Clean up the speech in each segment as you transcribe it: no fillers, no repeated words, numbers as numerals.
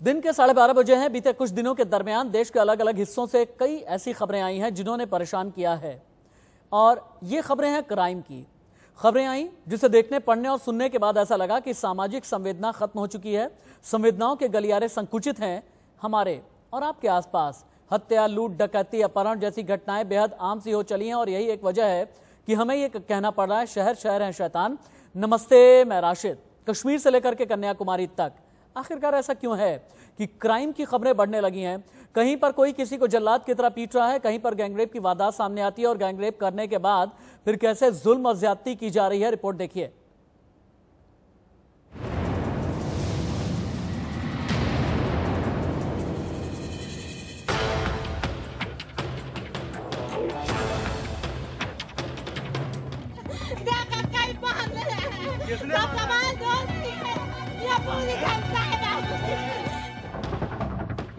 दिन के 12:30 बजे हैं। बीते कुछ दिनों के दरमियान देश के अलग अलग हिस्सों से कई ऐसी खबरें आई हैं जिन्होंने परेशान किया है, और ये खबरें हैं क्राइम की। खबरें आई जिसे देखने, पढ़ने और सुनने के बाद ऐसा लगा कि सामाजिक संवेदना खत्म हो चुकी है। संवेदनाओं के गलियारे संकुचित हैं हमारे और आपके आसपास। हत्या, लूट, डकैती, अपहरण जैसी घटनाएं बेहद आम सी हो चली हैं, और यही एक वजह है कि हमें ये कहना पड़ रहा है, शहर शहर है शैतान। नमस्ते, मैं राशिद। कश्मीर से लेकर के कन्याकुमारी तक आखिरकार ऐसा क्यों है कि क्राइम की खबरें बढ़ने लगी हैं? कहीं पर कोई किसी को जल्लाद की तरह पीट रहा है, कहीं पर गैंगरेप की वारदात सामने आती है, और गैंगरेप करने के बाद फिर कैसे जुल्म और ज्यादती की जा रही है। रिपोर्ट देखिए।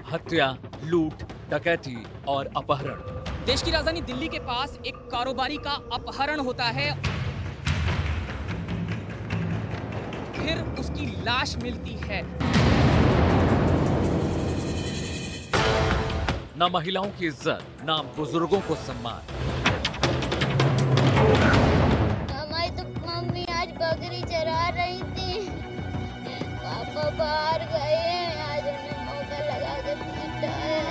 हत्या, लूट, डकैती और अपहरण। देश की राजधानी दिल्ली के पास एक कारोबारी का अपहरण होता है, फिर उसकी लाश मिलती है। ना महिलाओं की इज्जत, ना बुजुर्गों को सम्मान। हमारी तो मम्मी आज बकरी चरा रही थी, पापा बाहर गए हैं, आज उन्हें मौका लगा के पीटा है।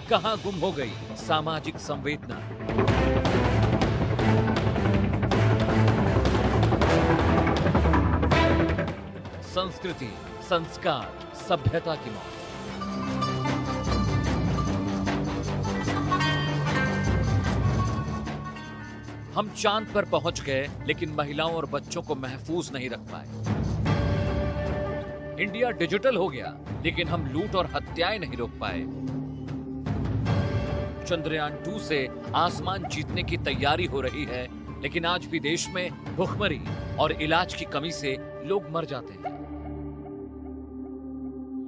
कहां गुम हो गई सामाजिक संवेदना? संस्कृति, संस्कार, सभ्यता की मौत। हम चांद पर पहुंच गए, लेकिन महिलाओं और बच्चों को महफूज नहीं रख पाए। इंडिया डिजिटल हो गया, लेकिन हम लूट और हत्याएं नहीं रोक पाए। चंद्रयान 2 से आसमान जीतने की तैयारी हो रही है, लेकिन आज भी देश में भुखमरी और इलाज की कमी से लोग मर जाते हैं।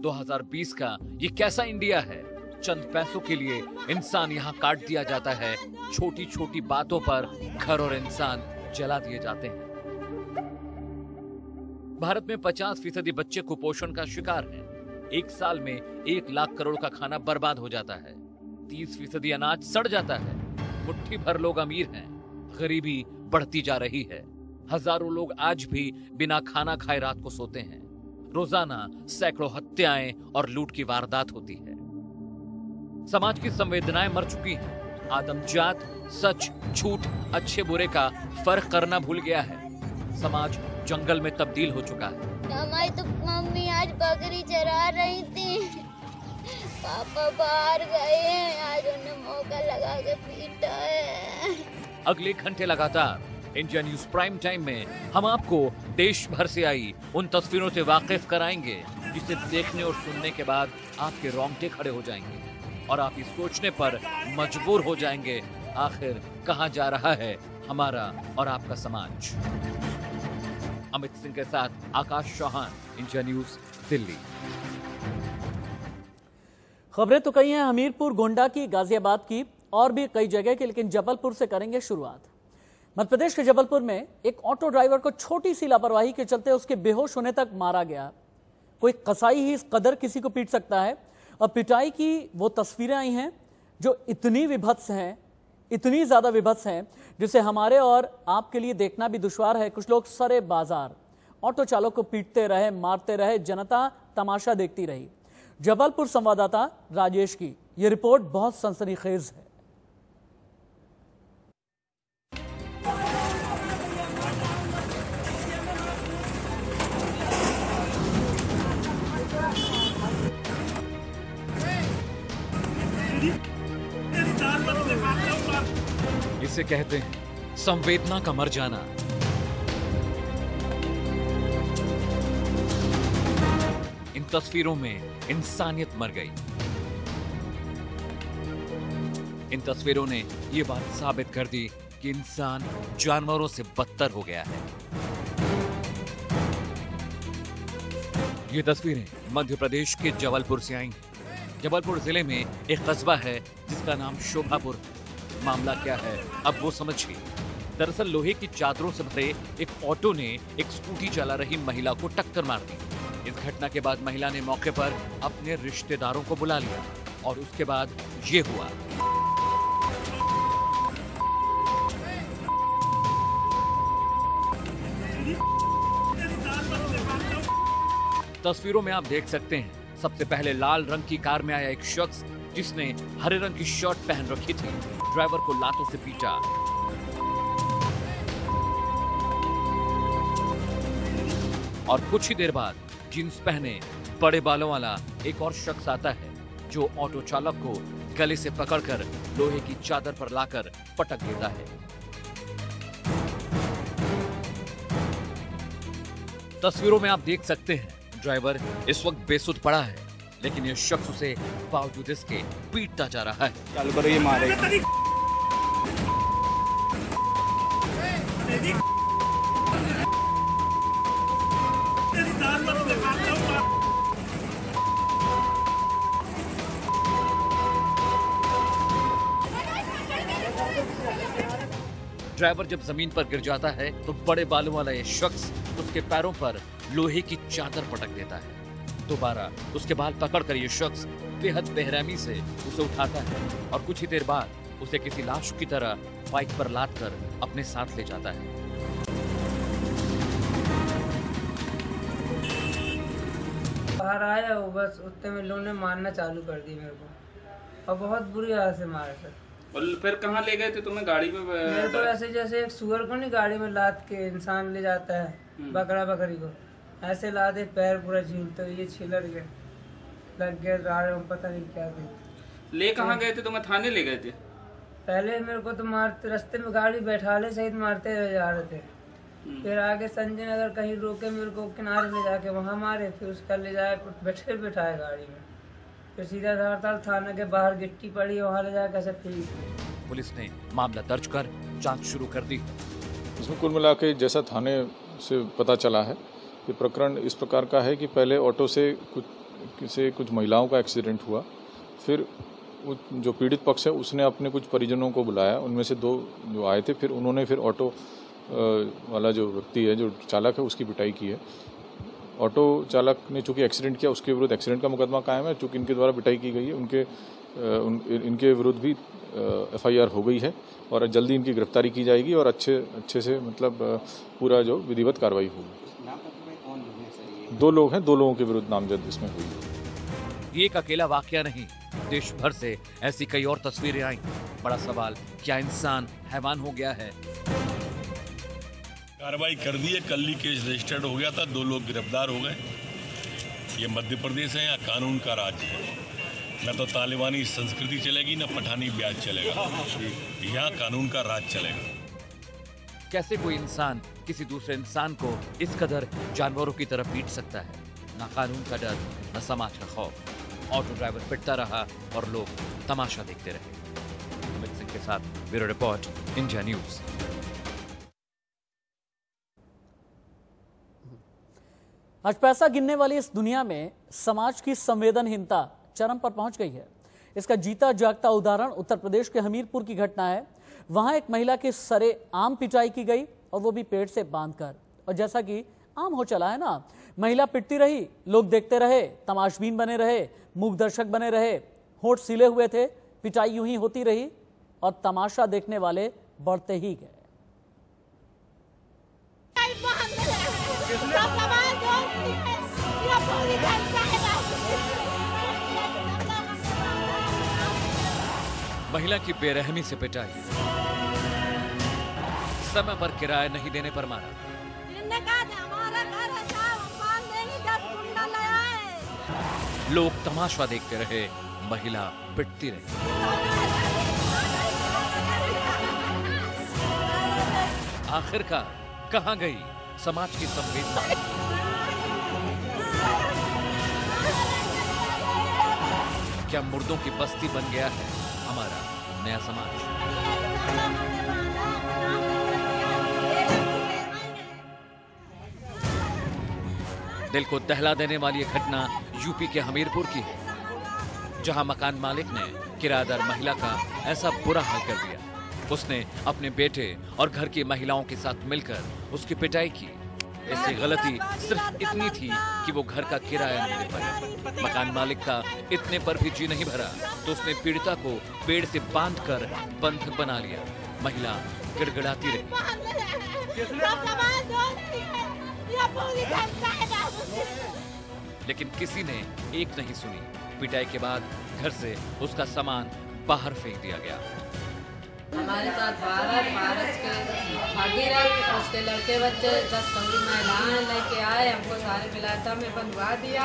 2020 का ये कैसा इंडिया है? चंद पैसों के लिए इंसान यहाँ काट दिया जाता है, छोटी छोटी बातों पर घर और इंसान जला दिए जाते हैं। भारत में 50% बच्चे कुपोषण का शिकार हैं। एक साल में 1 लाख करोड़ का खाना बर्बाद हो जाता है। 30% अनाज सड़ जाता है। मुट्ठी भर लोग अमीर हैं। गरीबी बढ़ती जा रही है। हजारों लोग आज भी बिना खाना खाए रात को सोते हैं। रोजाना सैकड़ों हत्याएं और लूट की वारदात होती है। समाज की संवेदनाएं मर चुकी हैं। आदमजात सच, झूठ, अच्छे बुरे का फर्क करना भूल गया है। समाज जंगल में तब्दील हो चुका है। हमारी तो मम्मी आज बकरी चरा रही थी, पापा बाहर गए हैं, आज उन्हें मौका लगा के पीटा है। अगले घंटे लगातार इंडिया न्यूज प्राइम टाइम में हम आपको देश भर से आई उन तस्वीरों से वाकिफ कराएंगे जिसे देखने और सुनने के बाद आपके रोंगटे खड़े हो जाएंगे और आप इस सोचने पर मजबूर हो जाएंगे, आखिर कहां जा रहा है हमारा और आपका समाज। अमित सिंह के साथ आकाश चौहान, इंडिया न्यूज, दिल्ली। खबरें तो कई हैं, हमीरपुर, गोंडा की, गाजियाबाद की और भी कई जगह की, लेकिन जबलपुर से करेंगे शुरुआत। मध्य प्रदेश के जबलपुर में एक ऑटो ड्राइवर को छोटी सी लापरवाही के चलते उसके बेहोश होने तक मारा गया। कोई कसाई ही इस कदर किसी को पीट सकता है? और पिटाई की वो तस्वीरें आई हैं जो इतनी विभत्स हैं, इतनी ज्यादा विभत्स हैं, जिसे हमारे और आपके लिए देखना भी दुश्वार है। कुछ लोग सरे बाजार ऑटो चालक को पीटते रहे, मारते रहे, जनता तमाशा देखती रही। जबलपुर संवाददाता राजेश की यह रिपोर्ट बहुत सनसनीखेज है। इसे कहते हैं संवेदना का मर जाना। इन तस्वीरों में इंसानियत मर गई। इन तस्वीरों ने यह बात साबित कर दी कि इंसान जानवरों से बदतर हो गया है। ये तस्वीरें मध्य प्रदेश के जबलपुर से आई। जबलपुर जिले में एक कस्बा है जिसका नाम शोभापुर। मामला क्या है अब वो समझिए। दरअसल लोहे की चादरों से भरे एक ऑटो ने एक स्कूटी चला रही महिला को टक्कर मार दी। इस घटना के बाद महिला ने मौके पर अपने रिश्तेदारों को बुला लिया और उसके बाद ये हुआ। तस्वीरों में आप देख सकते हैं, सबसे पहले लाल रंग की कार में आया एक शख्स जिसने हरे रंग की शर्ट पहन रखी थी, ड्राइवर को लातों से पीटा। और कुछ ही देर बाद जींस पहने बड़े बालों वाला एक और शख्स आता है जो ऑटो चालक को गले से पकड़कर लोहे की चादर पर लाकर पटक देता है। तस्वीरों में आप देख सकते हैं ड्राइवर इस वक्त बेसुध पड़ा है, लेकिन यह शख्स उसे बावजूद इसके पीटता जा रहा है। चल कर ये मारेगा। ड्राइवर जब जमीन पर गिर जाता है तो बड़े बालों वाला यह शख्स उसके पैरों पर लोहे की चादर पटक देता है। दोबारा उसके बाल पकड़कर यह शख्स बेहद बेरहमी से उसे उठाता है और कुछ ही देर बाद उसे किसी लाश की तरह बाइक पर लाद कर अपने साथ ले जाता है। बाहर आया वो बस उतने में लोगों ने मारना चालू कर दी मेरे को और बहुत बुरी हालत से मारा सर। और फिर कहाँ ले गए थे तुम्हें? गाड़ी में? मेरे को ऐसे जैसे एक सुअर को नहीं गाड़ी में लाद के इंसान ले जाता है बकरा बकरी को, ऐसे लादे पैर पूरा झीलते ये छिलर गए लग गए गाड़ी में, पता नहीं क्या थे। ले कहाँ गए थे? तुम्हें थाने ले गए थे? पहले मेरे को तो मारते रास्ते में गाड़ी बैठाले सहित मारते जा रहे थे, फिर आगे संजय नगर कहीं रोके मेरे को किनारे ले जाके वहाँ मारे, फिर उसका ले जाए बैठाए गाड़ी में, फिर सीधा धारताल थाना के बाहर गिट्टी पड़ी वहाँ ले जाकर सब ठीक। पुलिस ने मामला दर्ज कर जांच शुरू कर दी। इसमें कुल मिला के जैसा थाने से पता चला है कि प्रकरण इस प्रकार का है कि पहले ऑटो से कुछ महिलाओं का एक्सीडेंट हुआ, फिर जो पीड़ित पक्ष है उसने अपने कुछ परिजनों को बुलाया, उनमें से 2 जो आए थे, फिर उन्होंने फिर ऑटो वाला जो व्यक्ति है जो चालक है उसकी पिटाई की है। ऑटो चालक ने चूंकि एक्सीडेंट किया उसके विरुद्ध एक्सीडेंट का मुकदमा कायम है, चूंकि इनके द्वारा पिटाई की गई है इनके विरुद्ध भी FIR हो गई है और जल्दी इनकी गिरफ्तारी की जाएगी और अच्छे से मतलब पूरा जो विधिवत कार्रवाई होगी। 2 लोग हैं, 2 लोगों के विरुद्ध नामजद इसमें हुई है। ये एक अकेला वाकया नहीं, देश भर से ऐसी कई और तस्वीरें आई। बड़ा सवाल, क्या इंसान हैवान हो गया है? कार्रवाई कर दी है, कल ही केस रजिस्टर्ड हो गया था, 2 लोग गिरफ्तार हो गए। ये मध्य प्रदेश है, यहाँ कानून का राज है, न तो तालिबानी संस्कृति चलेगी न पठानी ब्याज चलेगा, यहाँ कानून का राज चलेगा। कैसे कोई इंसान किसी दूसरे इंसान को इस कदर जानवरों की तरह पीट सकता है? न कानून का डर न समाज का खौफ। ऑटो ड्राइवर पिटता रहा और लोग तमाशा देखते रहे। अमित सिंह के साथ ब्यूरो रिपोर्ट, इंडिया न्यूज। आज पैसा गिनने वाली इस दुनिया में समाज की संवेदनहीनता चरम पर पहुंच गई है। इसका जीता जागता उदाहरण उत्तर प्रदेश के हमीरपुर की घटना है। वहां एक महिला की सरेआम पिटाई की गई और वो भी पेट से बांधकर। और जैसा कि आम हो चला है ना, महिला पिटती रही, लोग देखते रहे, तमाशबीन बने रहे, मूक दर्शक बने रहे, होंठ सिले हुए थे, पिटाई यूं ही होती रही और तमाशा देखने वाले बढ़ते ही गए। महिला की बेरहमी से पिटाई, समय पर किराया नहीं देने पर मारा, लोग तमाशा देखते रहे, महिला पिटती रही। आखिरकार कहां गई समाज की संवेदना? क्या मुर्दों की बस्ती बन गया है हमारा नया समाज? दिल को दहला देने वाली यह घटना यूपी के हमीरपुर की है, जहां मकान मालिक ने किराएदार महिला का ऐसा बुरा हाल कर दिया। उसने अपने बेटे और घर की महिलाओं के साथ मिलकर उसकी पिटाई की। इसकी गलती सिर्फ इतनी थी कि वो घर का किराया नहीं दे पाया। मकान मालिक का इतने पर भी जी नहीं भरा तो उसने पीड़िता को पेड़ से बांधकर बंधक बना लिया। महिला गिड़गिड़ाती रही। लेकिन किसी ने एक नहीं सुनी। पिटाई के बाद घर से उसका सामान बाहर फेंक दिया गया। हमारे साथ भारत के भागीरथ उसके लड़के बच्चे 10-15 महिलाएं लेके आए, हमको सारे विलायता में बंधवा दिया।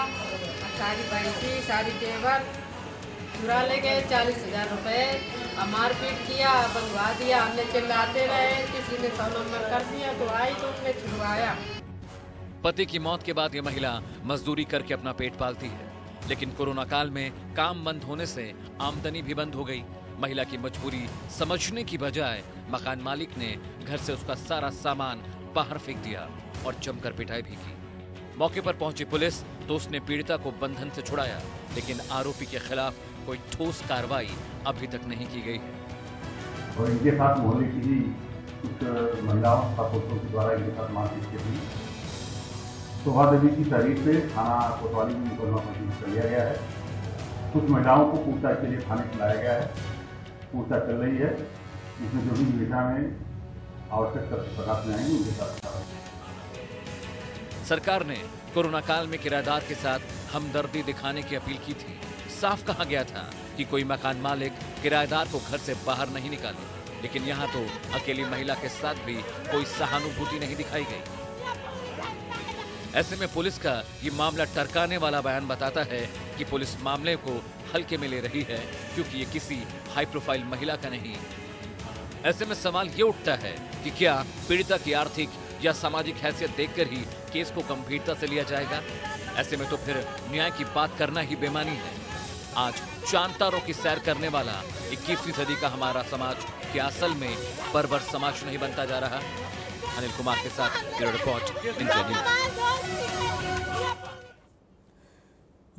सारी पैसी सारी जेवर चुरा ले गए, 40,000 रुपए। मारपीट किया, बंधवा दिया। हमने चिल्लाते रहे, किसी ने 100 नंबर कर दिया तो आई तो उसने छुड़वाया। पति की मौत के बाद ये महिला मजदूरी करके अपना पेट पालती है, लेकिन कोरोना काल में काम बंद होने से आमदनी भी बंद हो गई। महिला की मजबूरी समझने की बजाय मकान मालिक ने घर से उसका सारा सामान बाहर फेंक दिया और जमकर पिटाई भी की। मौके पर पहुंची पुलिस तो उसने पीड़िता को बंधन से छुड़ाया, लेकिन आरोपी के खिलाफ कोई ठोस कार्रवाई अभी तक नहीं की गई है। और इनके साथ मोहल्ले की ही कुछ महिलाओं पुरुषों के द्वारा इनके साथ मारपीट की गई। शोभा देवी की तहरीर पे थाना कोतवाली में मुकदमा पंजीकृत कर लिया गया है। कुछ महिलाओं को पूछताछ के लिए थाने में लाया गया है। पूछताछ चल रही है। इसमें जो भी दिशा में आवश्यक तथ्य प्रकाश में आएंगे उनके साथ। सरकार ने कोरोना काल में किराएदार के साथ हमदर्दी दिखाने की अपील की थी। साफ कहा गया था कि कोई मकान मालिक किराएदार को घर से बाहर नहीं निकाले, लेकिन यहाँ तो अकेली महिला के साथ भी कोई सहानुभूति नहीं दिखाई गई। ऐसे में पुलिस का ये मामला टरकाने वाला बयान बताता है कि पुलिस मामले को हल्के में ले रही है क्योंकि ये किसी हाई प्रोफाइल महिला का नहीं। ऐसे में सवाल ये उठता है कि क्या पीड़िता की आर्थिक या सामाजिक हैसियत देखकर ही केस को गंभीरता से लिया जाएगा? ऐसे में तो फिर न्याय की बात करना ही बेमानी है। आज चांतारों की सैर करने वाला 21वीं सदी का हमारा समाज क्या असल में बर्बर समाज नहीं बनता जा रहा? अनिल कुमार के साथ ब्यूरो रिपोर्ट, इंडिया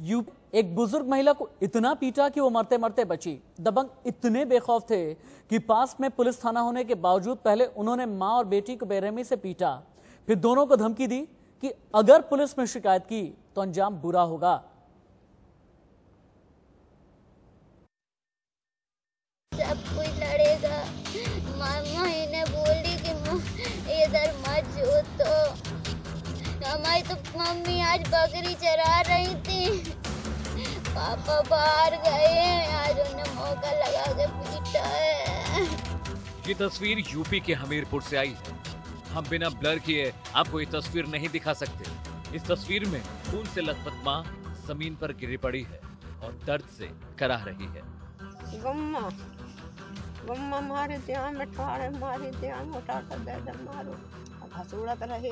न्यूज। एक बुजुर्ग महिला को इतना पीटा कि वो मरते मरते बची। दबंग इतने बेखौफ थे कि पास में पुलिस थाना होने के बावजूद पहले उन्होंने मां और बेटी को बेरहमी से पीटा, फिर दोनों को धमकी दी कि अगर पुलिस में शिकायत की तो अंजाम बुरा होगा। सब कोई लड़ेगा। मामा इन्हें बोली कि इधर मत जो, तो हमारी तो मम्मी आज बकरी चरा रही थी, पापा बाहर गए हैं, आज उन्हें मौका लगा के पीटा है। ये तस्वीर यूपी के हमीरपुर से आई है। हम बिना ब्लर किए आपको ये तस्वीर नहीं दिखा सकते। इस तस्वीर में खून से लथपथ माँ जमीन पर गिरी पड़ी है और दर्द से कराह रही है। गम्मा गम्मा मारे ध्यान बैठाड़े, मारे ध्यान उठा कर दे दे मारो, अब हंसूड़त रहे।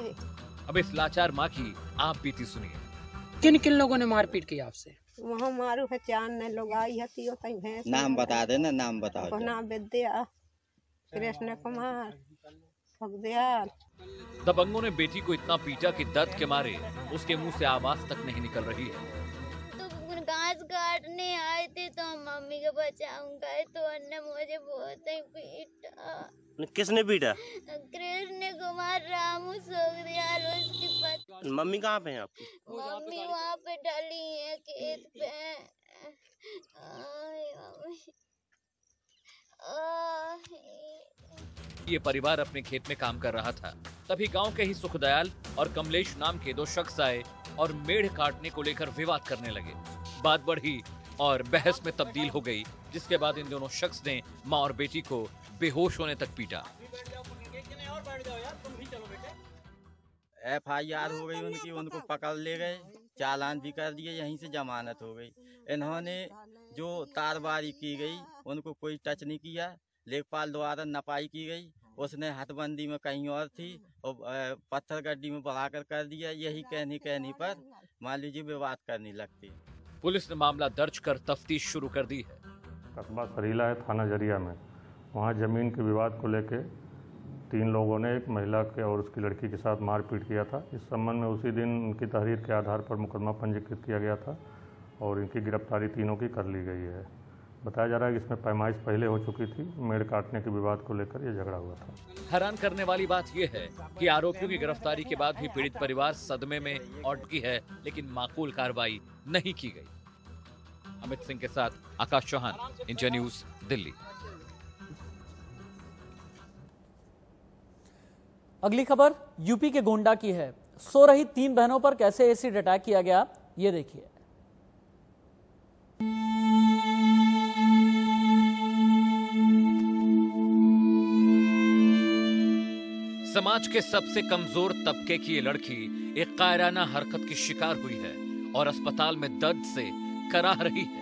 अब इस लाचार माँ की आप बीती सुनिए। किन किन लोगों ने मारपीट की आपसे? वहाँ मारू है 4 ने लोग आई हती हो कहीं भैंस। नाम बता देना, नाम बताओ। नाम विद्या, कृष्ण कुमार, भगदयाल। दबंगों ने बेटी को इतना पीटा कि दर्द के मारे उसके मुंह से आवाज तक नहीं निकल रही है। तो घास काटने आए थे तो हम मम्मी को बचाऊंगा, तो अन्य मुझे बहुत ही पीटा। किसने पीटा? कृष्ण कुमार, रामू, सोगदयाल, उसकी पत्नी। मम्मी कहाँ पे है आपकी? मम्मी वहाँ पे डली है खेत पे। ये परिवार अपने खेत में काम कर रहा था, तभी गांव के ही सुखदयाल और कमलेश नाम के 2 शख्स आए और मेढ़ काटने को लेकर विवाद करने लगे। बात बढ़ी और बहस में तब्दील हो गई, जिसके बाद इन दोनों शख्स ने मां और बेटी को बेहोश होने तक पीटा। FIR हो गई उनकी, उनको पकड़ ले गए, चालान भी कर दिए, यहीं से जमानत हो गई। इन्होंने जो तारबारी की गई उनको कोई टच नहीं किया। लेखपाल द्वारा नपाई की गई, उसने हथबंदी में कहीं और थी और पत्थर गड्डी में बढ़ाकर कर दिया। यही कहने पर मान लीजिए विवाद करने लगती। पुलिस ने मामला दर्ज कर तफ्तीश शुरू कर दी है। कस्बा सरीला है थाना जरिया में, वहाँ जमीन के विवाद को लेकर 3 लोगों ने एक महिला के और उसकी लड़की के साथ मारपीट किया था। इस संबंध में उसी दिन उनकी तहरीर के आधार पर मुकदमा पंजीकृत किया गया था और इनकी गिरफ्तारी तीनों की कर ली गई है। बताया जा रहा है कि इसमें पैमाइश पहले हो चुकी थी, मेड़ काटने के विवाद को लेकर यह झगड़ा हुआ था। हैरान करने वाली बात यह है कि आरोपियों की गिरफ्तारी के बाद भी पीड़ित परिवार सदमे में अटकी है, लेकिन माकूल कार्रवाई नहीं की गई। अमित सिंह के साथ आकाश चौहान, इंडिया न्यूज, दिल्ली। अगली खबर यूपी के गोंडा की है। सो रही 3 बहनों पर कैसे एसिड अटैक किया गया, ये देखिए। समाज के सबसे कमजोर तबके की ये लड़की एक कायराना हरकत की शिकार हुई है और अस्पताल में दर्द से कराह रही है।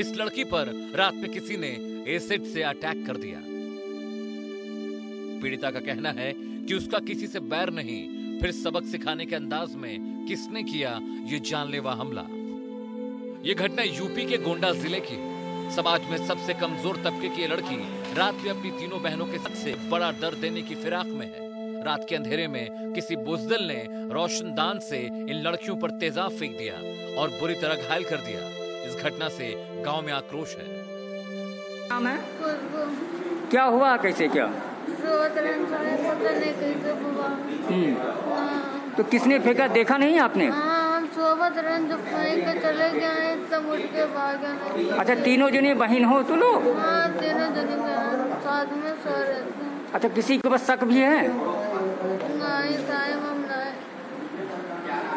इस लड़की पर रात में किसी ने एसिड से अटैक कर दिया। पीड़िता का कहना है कि उसका किसी से बैर नहीं, फिर सबक सिखाने के अंदाज में किसने किया ये जानलेवा हमला। ये घटना यूपी के गोंडा जिले की। समाज में सबसे कमजोर तबके की ये लड़की रात में अपनी तीनों बहनों के सबसे बड़ा दर्द देने की फिराक में है। रात के अंधेरे में किसी बुजदिल ने रोशनदान से इन लड़कियों पर तेजाब फेंक दिया और बुरी तरह घायल कर दिया। इस घटना से गांव में आक्रोश है। नाम है? क्या हुआ, कैसे क्या? तो किसने फेंका, देखा नहीं आपने? चले गए तब उठ के भाग गए। अच्छा, तीनों जने बहन हो तो लोग? हाँ, तीनों जने साथ में सो रहे थे। अच्छा, किसी के पास शक भी है? नहीं,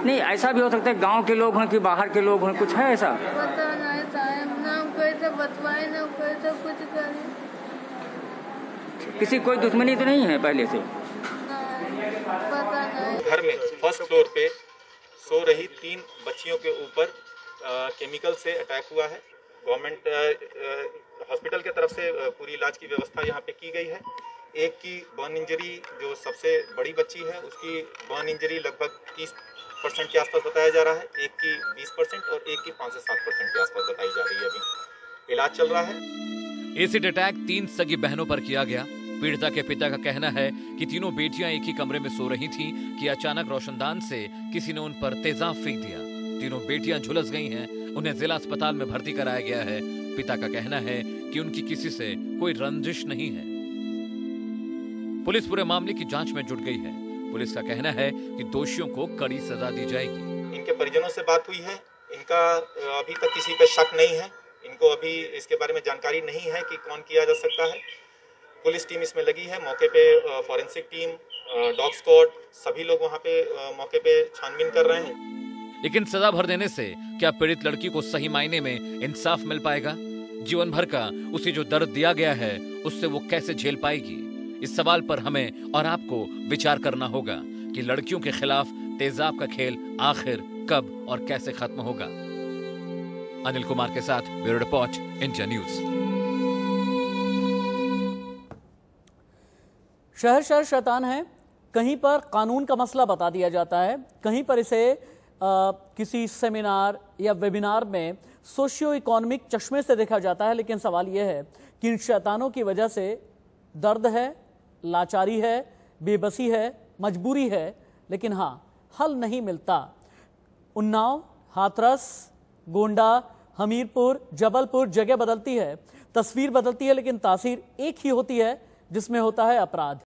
नहीं, ऐसा भी हो सकता है गांव के लोग हों कि बाहर के लोग हों, कुछ है ऐसा? पता नहीं साहब, नाम कैसे बतवाए, ना कैसे कुछ करे। किसी कोई दुश्मनी तो नहीं है पहले से? पता नहीं। घर में फर्स्ट फ्लोर पे सो रही 3 बच्चियों के ऊपर केमिकल से अटैक हुआ है। गवर्नमेंट हॉस्पिटल के तरफ से पूरी इलाज की व्यवस्था यहाँ पे की गई है। एक की बर्न इंजरी, जो सबसे बड़ी बच्ची है, उसकी बर्न इंजरी लगभग 30% के आसपास बताया जा रहा है। एक की 20% और एक की 5 से 7% के आसपास बताई जा रही है। अभी इलाज चल रहा है। एसिड अटैक 3 सगी बहनों पर किया गया। पीड़िता के पिता का कहना है कि तीनों बेटियां एक ही कमरे में सो रही थीं कि अचानक रोशनदान से किसी ने उन पर तेजाब फेंक दिया। तीनों बेटियां झुलस गई हैं। उन्हें जिला अस्पताल में भर्ती कराया गया है। पिता का कहना है कि उनकी किसी से कोई रंजिश नहीं है। पुलिस पूरे मामले की जांच में जुट गई है। पुलिस का कहना है कि दोषियों को कड़ी सजा दी जाएगी। इनके परिजनों से बात हुई है। इनका अभी तक किसी पे शक नहीं है। इनको अभी इसके बारे में जानकारी नहीं है कि कौन किया जा सकता है। पुलिस टीम इसमें लगी है। मौके पे फॉरेंसिक टीम, डॉग स्क्वाड, सभी लोग वहाँ पे मौके पे छानबीन कर रहे हैं। लेकिन सजा भर देने से क्या पीड़ित लड़की को सही मायने में इंसाफ मिल पाएगा? जीवन भर का उसे जो दर्द दिया गया है, उससे वो कैसे झेल पाएगी? इस सवाल पर हमें और आपको विचार करना होगा कि लड़कियों के खिलाफ तेजाब का खेल आखिर कब और कैसे खत्म होगा। अनिल कुमार के साथ ब्यूरो रिपोर्ट, इंडिया न्यूज। शहर शहर शैतान है। कहीं पर कानून का मसला बता दिया जाता है, कहीं पर इसे किसी सेमिनार या वेबिनार में सोशियो इकोनॉमिक चश्मे से देखा जाता है। लेकिन सवाल यह है कि इन शैतानों की वजह से दर्द है, लाचारी है, बेबसी है, मजबूरी है, लेकिन हाँ, हल नहीं मिलता। उन्नाव, हाथरस, गोंडा, हमीरपुर, जबलपुर जगह बदलती है, तस्वीर बदलती है, लेकिन तासीर एक ही होती है, जिसमें होता है अपराध।